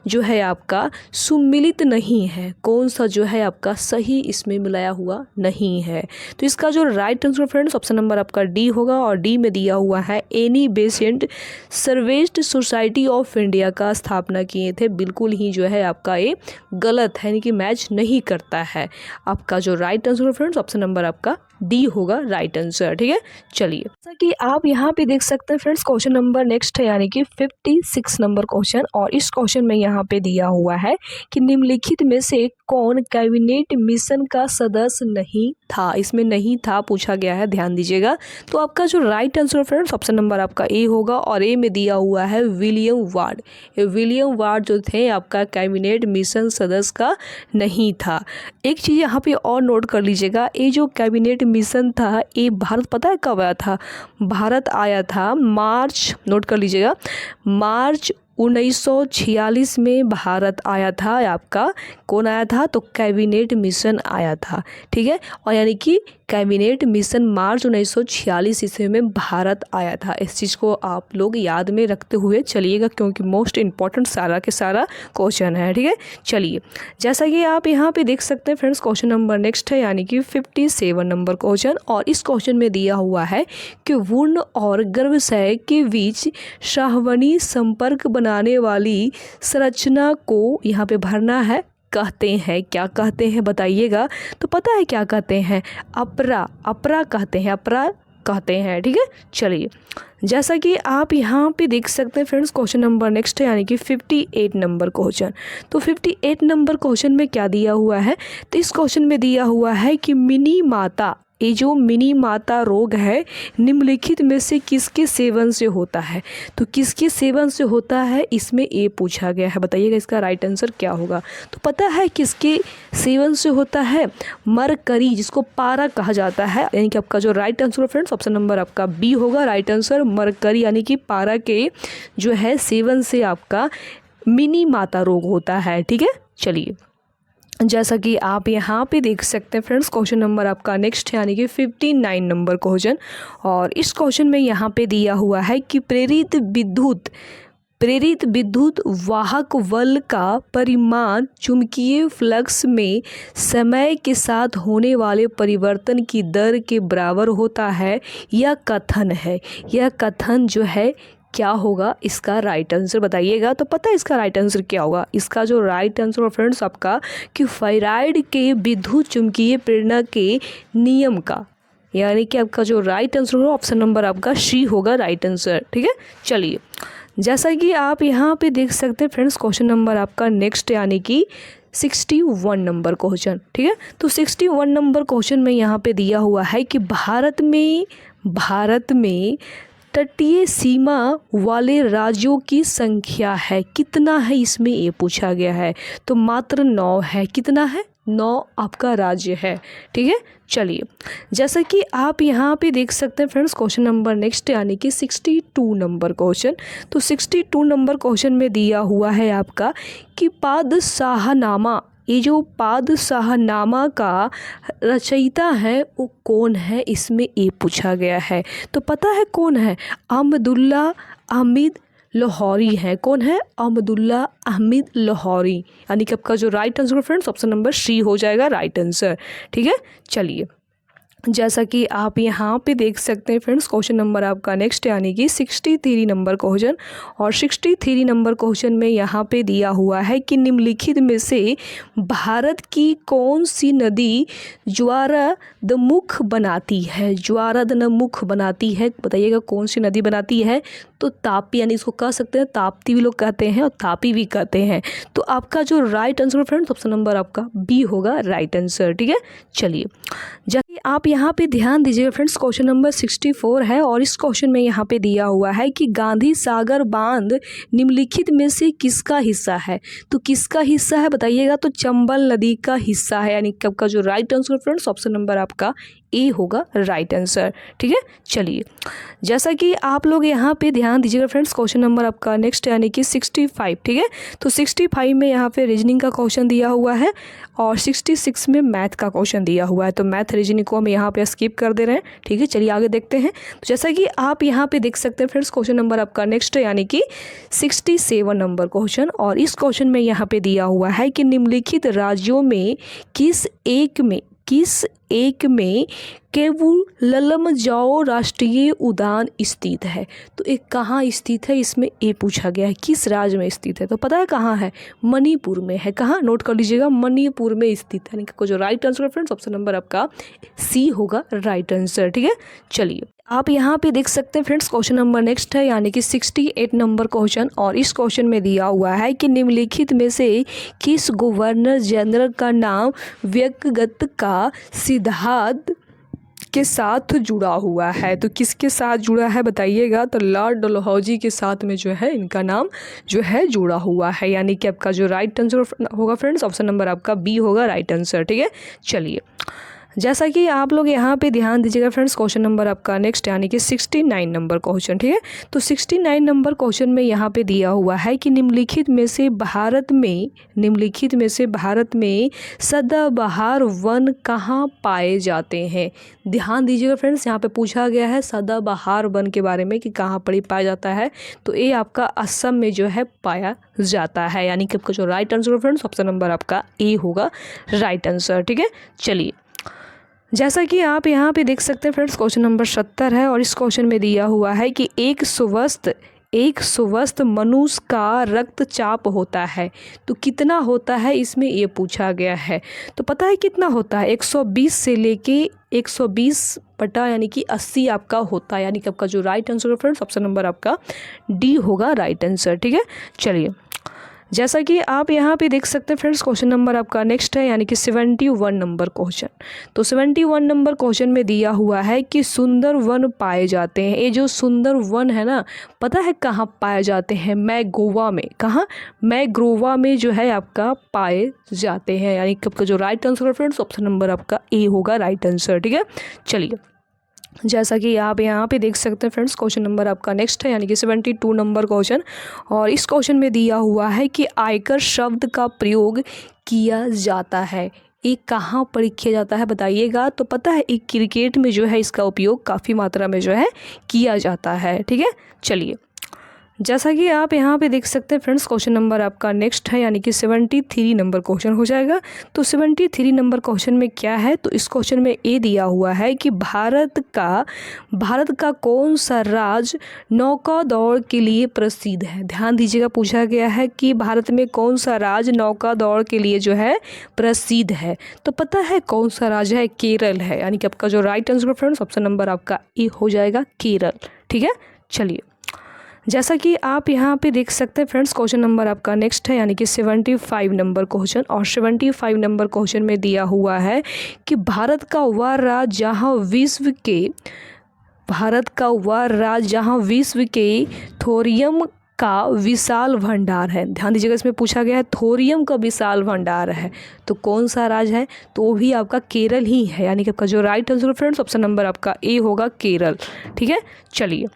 जो है आपका सुमिलित नहीं है? कौन सा जो है आपका सही इसमें मिलाया हुआ नहीं है? तो इसका जो right answer friends option number आपका डी होगा। और डी में दिया हुआ है Annie Besant servants society of India का स्थापना किए थे। बिल्कुल ही जो है आपका ये गलत है, यानी कि मैच नहीं करता है। आपका जो right answer friends option number आपका डी होगा राइट आंसर। ठीक है, चलिए जैसा कि आप यहाँ पे देख सकते हैं फ्रेंड्स, क्वेश्चन नंबर नेक्स्ट है यानी कि 56 नंबर क्वेश्चन। और इस क्वेश्चन में यहाँ पे दिया हुआ है कि निम्नलिखित में से कौन कैबिनेट मिशन का सदस्य नहीं था? इसमें नहीं था पूछा गया है, ध्यान दीजिएगा। तो आपका जो right answer friends option number आपका ए होगा। और ए में दिया हुआ है विलियम वार्ड। विलियम वार्ड जो थे आपका कैबिनेट मिशन सदस्य का नहीं था। एक चीज़ यहाँ पे और नोट कर लीजिएगा, ये जो कैबिनेट मिशन था ये भारत पता है कब आया था? भारत आया था मार्च, नोट कर लीजिएगा, मार्च 1946 में भारत आया था। आपका कौन आया था? तो कैबिनेट मिशन आया था। ठीक है, और यानी कि कैबिनेट मिशन मार्च 1946 ईस्वी में भारत आया था। इस चीज़ को आप लोग याद में रखते हुए चलिएगा, क्योंकि मोस्ट इम्पॉर्टेंट सारा के सारा क्वेश्चन है। ठीक है, चलिए जैसा कि आप यहाँ पे देख सकते हैं फ्रेंड्स, क्वेश्चन नंबर नेक्स्ट है यानी कि 57 नंबर क्वेश्चन। और इस क्वेश्चन में दिया हुआ है कि वुर्ण और गर्भाशय के बीच श्रावणी संपर्क बनाने वाली संरचना को यहाँ पे भरना है कहते हैं। क्या कहते हैं बताइएगा? तो पता है क्या कहते हैं? अपरा कहते हैं, अपरा कहते हैं। ठीक है, चलिए जैसा कि आप यहाँ पे देख सकते हैं फ्रेंड्स, क्वेश्चन नंबर नेक्स्ट है यानी कि 58 नंबर क्वेश्चन। तो 58 नंबर क्वेश्चन में क्या दिया हुआ है? तो इस क्वेश्चन में दिया हुआ है कि मिनी माता, ये जो मिनी माता रोग है निम्नलिखित में से किसके सेवन से होता है? तो किसके सेवन से होता है इसमें ए पूछा गया है। बताइएगा इसका राइट आंसर क्या होगा? तो पता है किसके सेवन से होता है? मरकरी, जिसको पारा कहा जाता है। यानी कि आपका जो right answer friends option number आपका बी होगा राइट आंसर। मरकरी यानी कि पारा के जो है सेवन से आपका मिनी माता रोग होता है। ठीक है, चलिए जैसा कि आप यहाँ पे देख सकते हैं फ्रेंड्स, क्वेश्चन नंबर आपका नेक्स्ट है यानी कि 59 नंबर क्वेश्चन। और इस क्वेश्चन में यहाँ पे दिया हुआ है कि प्रेरित विद्युत वाहक बल का परिमाण चुंबकीय फ्लक्स में समय के साथ होने वाले परिवर्तन की दर के बराबर होता है। यह कथन है, यह कथन जो है क्या होगा? इसका राइट आंसर बताइएगा। तो पता है इसका राइट आंसर क्या होगा? इसका जो राइट आंसर फ्रेंड्स आपका कि फेराइड के विद्युत चुंबकीय प्रेरणा के नियम का, यानी कि आपका जो राइट आंसर होगा ऑप्शन नंबर आपका सी होगा राइट आंसर। ठीक है, चलिए जैसा कि आप यहाँ पे देख सकते हैं फ्रेंड्स, क्वेश्चन नंबर आपका नेक्स्ट यानी कि 61 नंबर क्वेश्चन। ठीक है, तो 61 नंबर क्वेश्चन में यहाँ पे दिया हुआ है कि भारत में तटीय सीमा वाले राज्यों की संख्या है, कितना है इसमें ये पूछा गया है। तो मात्र 9 है। कितना है? 9 आपका राज्य है। ठीक है, चलिए जैसा कि आप यहाँ पे देख सकते हैं फ्रेंड्स, क्वेश्चन नंबर नेक्स्ट यानी कि 62 नंबर क्वेश्चन। तो 62 नंबर क्वेश्चन में दिया हुआ है आपका कि पादशाहनामा, ये जो पादशाहनामा का रचयिता है वो कौन है, इसमें ये पूछा गया है। तो पता है कौन है? अहमदुल्ला अहमद लाहौरी है। कौन है? अहमदुल्ला अहमद लाहौरी, यानी कि आपका जो right answer friends option number C हो जाएगा राइट आंसर। ठीक है, चलिए जैसा कि आप यहाँ पे देख सकते हैं फ्रेंड्स, क्वेश्चन नंबर आपका नेक्स्ट यानी कि 63 नंबर क्वेश्चन। और 63 नंबर क्वेश्चन में यहाँ पे दिया हुआ है कि निम्नलिखित में से भारत की कौन सी नदी ज्वारदमुख बनाती है? ज्वारदमुख बनाती है, बताइएगा कौन सी नदी बनाती है? तो तापी, यानी इसको कह सकते हैं ताप्ती भी लोग कहते हैं और तापी भी कहते हैं। तो आपका जो right answer friends option number आपका बी होगा राइट आंसर। ठीक है, चलिए जैसे आप यहाँ पे ध्यान दीजिएगा फ्रेंड्स, क्वेश्चन नंबर 64 है और इस क्वेश्चन में यहाँ पे दिया हुआ है कि गांधी सागर बांध निम्नलिखित में से किसका हिस्सा है? तो किसका हिस्सा है बताइएगा? तो चंबल नदी का हिस्सा है, यानी कि आपका जो right answer friends option number आपका ए होगा राइट आंसर। ठीक है, चलिए जैसा कि आप लोग यहाँ पे ध्यान दीजिएगा फ्रेंड्स, क्वेश्चन नंबर आपका नेक्स्ट यानी कि 65। ठीक है, तो 65 में यहाँ पे रीजनिंग का क्वेश्चन दिया हुआ है और 66 में मैथ का क्वेश्चन दिया हुआ है। तो मैथ रीजनिंग को हम यहाँ पे स्किप कर दे रहे हैं। ठीक है, चलिए आगे देखते हैं। तो जैसा कि आप यहाँ पे देख सकते हैं फ्रेंड्स, क्वेश्चन नंबर आपका नेक्स्ट यानी कि 67 नंबर क्वेश्चन। और इस क्वेश्चन में यहाँ पे दिया हुआ है कि निम्नलिखित राज्यों में किस एक में केवुललमजाओ राष्ट्रीय उद्यान स्थित है? तो एक कहाँ स्थित है, इसमें ये पूछा गया है किस राज्य में स्थित है। तो पता है कहाँ है? मणिपुर में है। कहाँ? नोट कर लीजिएगा, मणिपुर में स्थित है। यानी कि जो right answer friends option number आपका सी होगा राइट आंसर। ठीक है, चलिए आप यहाँ पे देख सकते हैं फ्रेंड्स, क्वेश्चन नंबर नेक्स्ट है यानी कि 68 नंबर क्वेश्चन। और इस क्वेश्चन में दिया हुआ है कि निम्नलिखित में से किस गवर्नर जनरल का नाम व्यक्तिगत का सिद्धांत के साथ जुड़ा हुआ है? तो किसके साथ जुड़ा है बताइएगा? तो लॉर्ड डलहौजी के साथ में जो है इनका नाम जो है जुड़ा हुआ है, यानी कि आपका जो राइट आंसर होगा फ्रेंड्स ऑप्शन नंबर आपका बी होगा राइट आंसर। ठीक है, चलिए जैसा कि आप लोग यहाँ पे ध्यान दीजिएगा फ्रेंड्स, क्वेश्चन नंबर आपका नेक्स्ट यानी कि 69 नंबर क्वेश्चन। ठीक है, तो 69 नंबर क्वेश्चन में यहाँ पे दिया हुआ है कि निम्नलिखित में से भारत में सदाबहार वन कहाँ पाए जाते हैं? ध्यान दीजिएगा फ्रेंड्स, यहाँ पे पूछा गया है सदाबहार वन के बारे में कि कहाँ पर पाया जाता है। तो ये आपका असम में जो है पाया जाता है, यानी कि आपका जो right answer friends option number आपका ए होगा राइट आंसर। ठीक है, चलिए जैसा कि आप यहाँ पे देख सकते हैं फ्रेंड्स, क्वेश्चन नंबर 70 है और इस क्वेश्चन में दिया हुआ है कि एक स्वस्थ मनुष्य का रक्तचाप होता है तो कितना होता है, इसमें ये पूछा गया है। तो पता है कितना होता है? 120 से लेके 120 बटा यानी कि 80 आपका होता है, यानी कि आपका जो right answer friends option number आपका डी होगा राइट आंसर। ठीक है, चलिए जैसा कि आप यहाँ पे देख सकते हैं फ्रेंड्स, क्वेश्चन नंबर आपका नेक्स्ट है यानी कि 71 नंबर क्वेश्चन। तो 71 नंबर क्वेश्चन में दिया हुआ है कि सुंदर वन पाए जाते हैं। ये जो सुंदर वन है ना, पता है कहाँ पाए जाते हैं? मैंग्रोवा में। कहाँ? मैंग्रोवा में जो है आपका पाए जाते हैं, यानी कि आपका जो right answer friends option number आपका ए होगा राइट आंसर। ठीक है, चलिए जैसा कि आप यहाँ पे देख सकते हैं फ्रेंड्स, क्वेश्चन नंबर आपका नेक्स्ट है यानी कि 72 नंबर क्वेश्चन। और इस क्वेश्चन में दिया हुआ है कि आयकर शब्द का प्रयोग किया जाता है, ये कहाँ पर किया जाता है बताइएगा? तो पता है एक क्रिकेट में जो है इसका उपयोग काफ़ी मात्रा में जो है किया जाता है। ठीक है, चलिए जैसा कि आप यहाँ पे देख सकते हैं फ्रेंड्स, क्वेश्चन नंबर आपका नेक्स्ट है यानी कि 73 नंबर क्वेश्चन हो जाएगा। तो 73 नंबर क्वेश्चन में क्या है? तो इस क्वेश्चन में ये दिया हुआ है कि भारत का कौन सा राज्य नौका दौड़ के लिए प्रसिद्ध है? ध्यान दीजिएगा, पूछा गया है कि भारत में कौन सा राज्य नौका दौड़ के लिए जो है प्रसिद्ध है। तो पता है कौन सा राज्य है? केरल है, यानी कि आपका जो right answer friends option number आपका ए हो जाएगा केरल। ठीक है, चलिए जैसा कि आप यहाँ पे देख सकते हैं फ्रेंड्स, क्वेश्चन नंबर आपका नेक्स्ट है यानी कि 75 नंबर क्वेश्चन। और 75 नंबर क्वेश्चन में दिया हुआ है कि भारत का वह राज्य जहाँ विश्व के भारत का वह राज्य जहाँ विश्व के थोरियम का विशाल भंडार है। ध्यान दीजिएगा, इसमें पूछा गया है थोरियम का विशाल भंडार है, तो कौन सा राज्य है? तो वो भी आपका केरल ही है। यानी कि आपका जो right answer friends option number आपका ए होगा, केरल। ठीक है, चलिए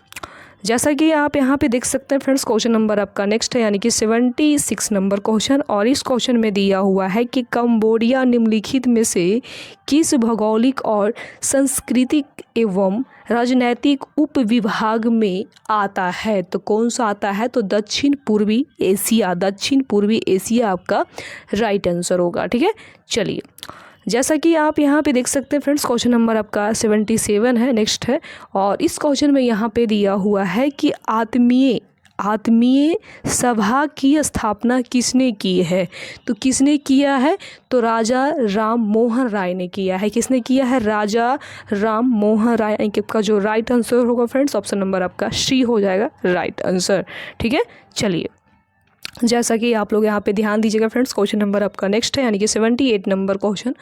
जैसा कि आप यहाँ पे देख सकते हैं फ्रेंड्स, क्वेश्चन नंबर आपका नेक्स्ट है, यानी कि 76 नंबर क्वेश्चन। और इस क्वेश्चन में दिया हुआ है कि कंबोडिया निम्नलिखित में से किस भौगोलिक और सांस्कृतिक एवं राजनैतिक उपविभाग में आता है? तो कौन सा आता है? तो दक्षिण पूर्वी एशिया। दक्षिण पूर्वी एशिया आपका राइट आंसर होगा। ठीक है, चलिए जैसा कि आप यहाँ पे देख सकते हैं फ्रेंड्स, क्वेश्चन नंबर आपका 77 है, नेक्स्ट है। और इस क्वेश्चन में यहाँ पे दिया हुआ है कि आत्मीय सभा की स्थापना किसने की है? तो किसने किया है? तो राजा राम मोहन राय ने किया है। किसने किया है? राजा राम मोहन राय। यानी कि आपका जो राइट आंसर होगा फ्रेंड्स ऑप्शन नंबर आपका सी हो जाएगा राइट आंसर। ठीक है, चलिए जैसा कि आप लोग यहाँ पे ध्यान दीजिएगा फ्रेंड्स, क्वेश्चन नंबर आपका नेक्स्ट है, यानी कि 78 नंबर क्वेश्चन।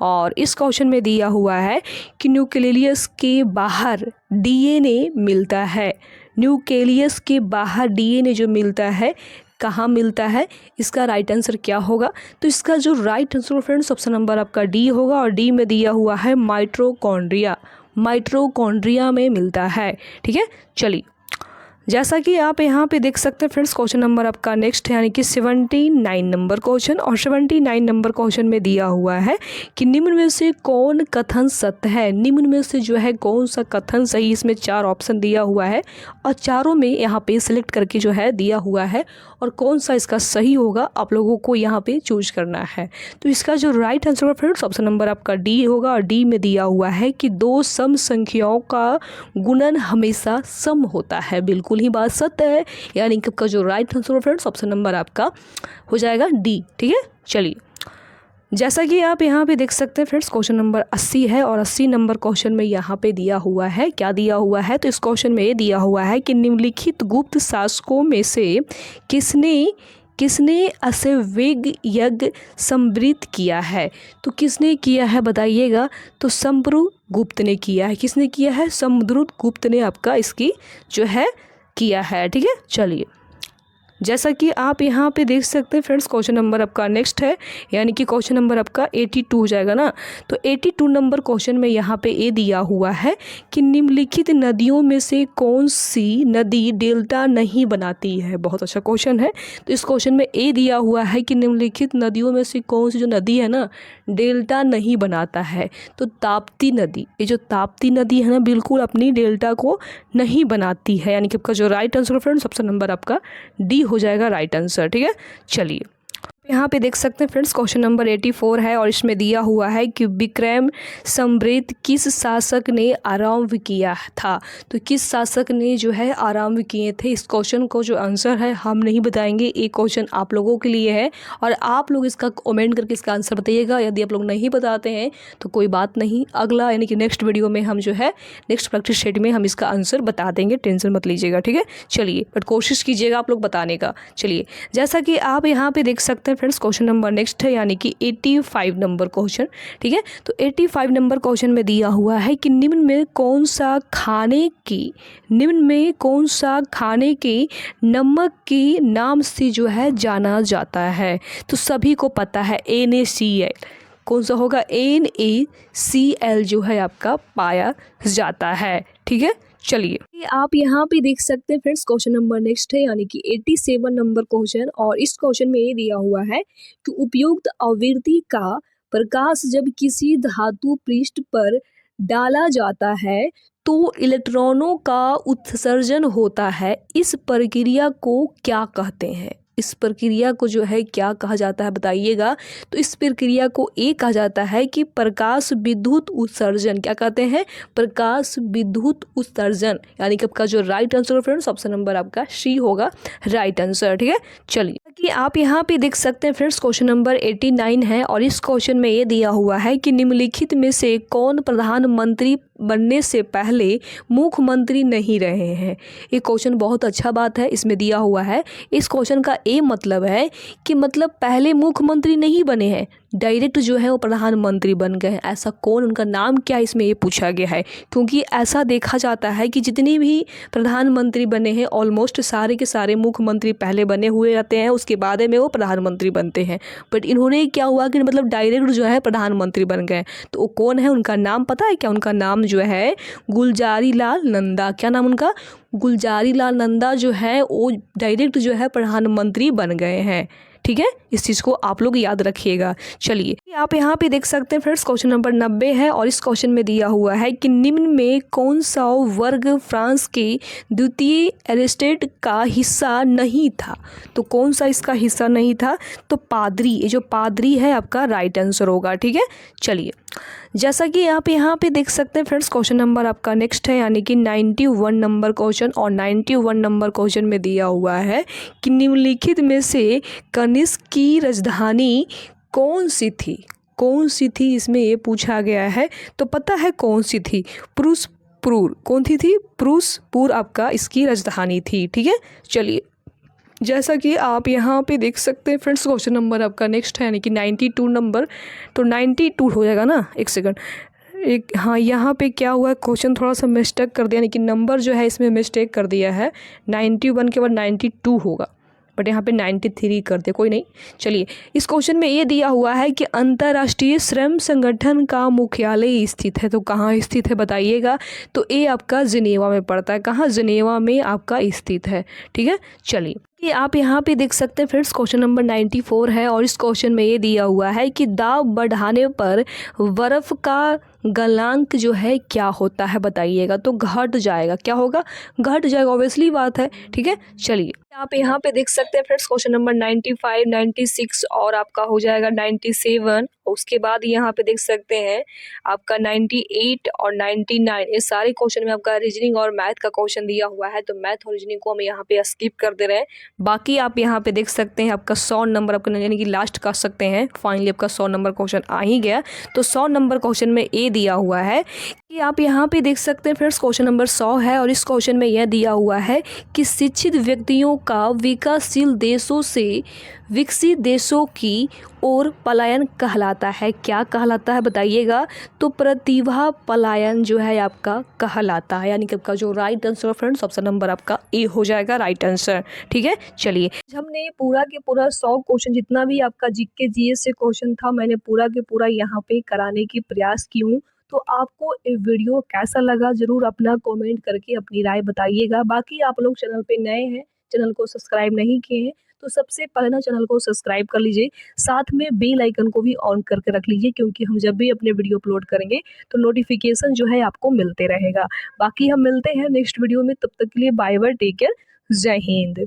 और इस क्वेश्चन में दिया हुआ है कि न्यूक्लियस के बाहर डीएनए मिलता है। न्यूक्लियस के बाहर डीएनए जो मिलता है कहाँ मिलता है? इसका राइट आंसर क्या होगा? तो इसका जो right answer friends option number आपका डी होगा। और डी में दिया हुआ है माइटोकॉन्ड्रिया। माइटोकॉन्ड्रिया में मिलता है। ठीक है, चलिए जैसा कि आप यहाँ पे देख सकते हैं फ्रेंड्स, क्वेश्चन नंबर आपका नेक्स्ट है, यानी कि 79 नंबर क्वेश्चन। और 79 नंबर क्वेश्चन में दिया हुआ है कि निम्न में से कौन कथन सत्य है? निम्न में से जो है कौन सा कथन सही? इसमें 4 ऑप्शन दिया हुआ है और चारों में यहाँ पे सिलेक्ट करके जो है दिया हुआ है, और कौन सा इसका सही होगा आप लोगों को यहाँ पे चूज करना है। तो इसका जो राइट आंसर है फ्रेंड्स ऑप्शन नंबर आपका डी होगा। और डी में दिया हुआ है कि 2 सम संख्याओं का गुणन हमेशा सम होता है। बिल्कुल ही बात सत्य है। यानी कि आपका जो right answer friends option number आपका हो जाएगा डी। ठीक है, चलिए जैसा कि आप यहाँ पे देख सकते हैं फ्रेंड्स, क्वेश्चन नंबर 80 है। और 80 नंबर क्वेश्चन में यहाँ पे दिया हुआ है, क्या दिया हुआ है? तो इस क्वेश्चन में ये दिया हुआ है कि निम्नलिखित गुप्त शासकों में से किसने अश्वमेध यज्ञ समृद्ध किया है? तो किसने किया है बताइएगा? तो समुद्रगुप्त ने किया है। किसने किया है? समुद्रगुप्त ने आपका इसकी जो है किया है। ठीक है, चलिए जैसा कि आप यहाँ पे देख सकते हैं फ्रेंड्स, क्वेश्चन नंबर आपका नेक्स्ट है, यानी कि क्वेश्चन नंबर आपका 82 हो जाएगा ना। तो 82 नंबर क्वेश्चन में यहाँ पे ये दिया हुआ है कि निम्नलिखित नदियों में से कौन सी नदी डेल्टा नहीं बनाती है? बहुत अच्छा क्वेश्चन है। तो इस क्वेश्चन में ये दिया हुआ है कि निम्नलिखित नदियों में से कौन सी जो नदी है ना डेल्टा नहीं बनाता है? तो ताप्ती नदी। ये जो ताप्ती नदी है ना बिल्कुल अपनी डेल्टा को नहीं बनाती है। यानी कि आपका जो right answer friends option number आपका डी हो जाएगा राइट आंसर। ठीक है, चलिए यहाँ पे देख सकते हैं फ्रेंड्स, क्वेश्चन नंबर 84 है। और इसमें दिया हुआ है कि विक्रम संवृत किस शासक ने आरंभ किया था? तो किस शासक ने जो है आरंभ किए थे? इस क्वेश्चन को जो आंसर है हम नहीं बताएंगे, ये क्वेश्चन आप लोगों के लिए है और आप लोग इसका कमेंट करके इसका आंसर बताइएगा। यदि आप लोग नहीं बताते हैं तो कोई बात नहीं, अगला यानी कि नेक्स्ट वीडियो में हम जो है नेक्स्ट प्रैक्टिस सेट में हम इसका आंसर बता देंगे, टेंशन मत लीजिएगा। ठीक है, चलिए बट कोशिश कीजिएगा आप लोग बताने का। चलिए जैसा कि आप यहाँ पे देख सकते हैं फ्रेंड्स, क्वेश्चन नंबर नेक्स्ट है, यानी कि 85 नंबर क्वेश्चन। ठीक है, तो 85 नंबर क्वेश्चन में दिया हुआ है कि निम्न में कौन सा खाने के नमक के नाम से जो है जाना जाता है? तो सभी को पता है NaCl। कौन सा होगा? NaCl जो है आपका पाया जाता है। ठीक है, चलिए आप यहाँ पे देख सकते हैं फ्रेंड्स, क्वेश्चन नंबर नेक्स्ट है, यानी कि 87 नंबर क्वेश्चन। और इस क्वेश्चन में ये दिया हुआ है कि उपयुक्त आवृत्ति का प्रकाश जब किसी धातु पृष्ठ पर डाला जाता है तो इलेक्ट्रॉनों का उत्सर्जन होता है। इस प्रक्रिया को क्या कहते हैं? इस प्रक्रिया को जो है क्या कहा जाता है बताइएगा? तो इस प्रक्रिया को ये कहा जाता है कि प्रकाश विद्युत उत्सर्जन। क्या कहते हैं? प्रकाश विद्युत उत्सर्जन। यानी कि आपका जो right answer friends option number आपका सी होगा राइट आंसर। ठीक है, चलिए कि आप यहाँ पे देख सकते हैं फ्रेंड्स, क्वेश्चन नंबर 89 है। और इस क्वेश्चन में ये दिया हुआ है कि निम्नलिखित में से कौन प्रधानमंत्री बनने से पहले मुख्यमंत्री नहीं रहे हैं? ये क्वेश्चन बहुत अच्छा बात है, इसमें दिया हुआ है। इस क्वेश्चन का ये मतलब है कि मतलब पहले मुख्यमंत्री नहीं बने हैं, डायरेक्ट जो है वो प्रधानमंत्री बन गए हैं। ऐसा कौन, उनका नाम क्या, इसमें ये पूछा गया है। क्योंकि ऐसा देखा जाता है कि जितने भी प्रधानमंत्री बने हैं ऑलमोस्ट सारे के सारे मुख्यमंत्री पहले बने हुए रहते हैं, उसके बाद में वो प्रधानमंत्री बनते हैं। बट इन्होंने क्या हुआ कि मतलब डायरेक्ट जो है प्रधानमंत्री बन गए। तो वो कौन है, उनका नाम पता है क्या? उनका नाम जो है गुलजारी लाल नंदा। क्या नाम उनका? गुलजारी लाल नंदा जो है वो डायरेक्ट जो है प्रधानमंत्री बन गए हैं। ठीक है, इस चीज़ को आप लोग याद रखिएगा। चलिए आप यहाँ पे देख सकते हैं फ्रेंड्स, क्वेश्चन नंबर 90 है और इस क्वेश्चन में दिया हुआ है कि निम्न में कौन सा वर्ग फ्रांस के द्वितीय एस्टेट का हिस्सा नहीं था। तो कौन सा इसका हिस्सा नहीं था? तो पादरी, ये जो पादरी है आपका राइट आंसर होगा। ठीक है, चलिए जैसा कि आप यहाँ पे देख सकते हैं फ्रेंड्स, क्वेश्चन नंबर आपका नेक्स्ट है, यानी कि 91 नंबर क्वेश्चन। और 91 नंबर क्वेश्चन में दिया हुआ है कि निम्नलिखित में से कनिष्क की राजधानी कौन सी थी? कौन सी थी, इसमें ये पूछा गया है। तो पता है कौन सी थी? पुरुषपुर। कौन थी? पुरुषपुर आपका इसकी राजधानी थी। ठीक है, चलिए जैसा कि आप यहाँ पे देख सकते हैं फ्रेंड्स, क्वेश्चन नंबर आपका नेक्स्ट है, यानी कि 92 नंबर। तो 92 हो जाएगा ना, एक सेकंड, एक, हाँ यहाँ पे क्या हुआ है, क्वेश्चन थोड़ा सा मिस्टेक कर दिया, यानी कि नंबर जो है इसमें मिस्टेक कर दिया है। 91 के बाद 92 होगा, बट यहाँ पे 93 कर दे, कोई नहीं। चलिए इस क्वेश्चन में ये दिया हुआ है कि अंतर्राष्ट्रीय श्रम संगठन का मुख्यालय स्थित है। तो कहाँ स्थित है बताइएगा? तो ये आपका जिनेवा में पड़ता है। कहाँ? जिनेवा में आपका स्थित है। ठीक है, चलिए कि आप यहाँ पे देख सकते हैं फ्रेंड्स, क्वेश्चन नंबर 94 है और इस क्वेश्चन में ये दिया हुआ है कि दाब बढ़ाने पर बर्फ़ का गलनांक जो है क्या होता है बताइएगा? तो घट जाएगा। क्या होगा? घट जाएगा, ऑब्वियसली बात है। ठीक है, चलिए आप यहाँ पे देख सकते हैं फ्रेंड्स, क्वेश्चन नंबर 95, 96 और आपका हो जाएगा 97। उसके बाद यहाँ पे देख सकते हैं आपका 98 और 99। ये सारे क्वेश्चन में आपका रीजनिंग और मैथ का क्वेश्चन दिया हुआ है। तो मैथ और रीजनिंग को हम यहाँ पे स्किप कर दे रहे हैं। बाकी आप यहाँ पे देख सकते हैं आपका 100 नंबर आपका, यानी कि लास्ट कर सकते हैं, फाइनली आपका 100 नंबर क्वेश्चन आ ही गया। तो 100 नंबर क्वेश्चन में ए दिया हुआ है कि आप यहाँ पे देख सकते हैं फ्रेंड्स, क्वेश्चन नंबर 100 है और इस क्वेश्चन में यह दिया हुआ है कि शिक्षित व्यक्तियों का विकासशील देशों से विकसित देशों की ओर पलायन कहलाता है। क्या कहलाता है बताइएगा? तो प्रतिभा पलायन जो है आपका कहलाता है, यानी कि आपका जो right answer friends, option number आपका ए हो जाएगा राइट आंसर। ठीक है, चलिए हमने पूरा के पूरा 100 क्वेश्चन, जितना भी आपका जीके जीएस से क्वेश्चन था, मैंने पूरा के पूरा यहाँ पे कराने की प्रयास की हूँ। तो आपको ये वीडियो कैसा लगा ज़रूर अपना कमेंट करके अपनी राय बताइएगा। बाकी आप लोग चैनल पे नए हैं, चैनल को सब्सक्राइब नहीं किए हैं, तो सबसे पहले ना चैनल को सब्सक्राइब कर लीजिए, साथ में बेल आइकन को भी ऑन करके रख लीजिए, क्योंकि हम जब भी अपने वीडियो अपलोड करेंगे तो नोटिफिकेशन जो है आपको मिलते रहेगा। बाकी हम मिलते हैं नेक्स्ट वीडियो में, तब तक के लिए बाय बाय, टेक केयर, जय हिंद।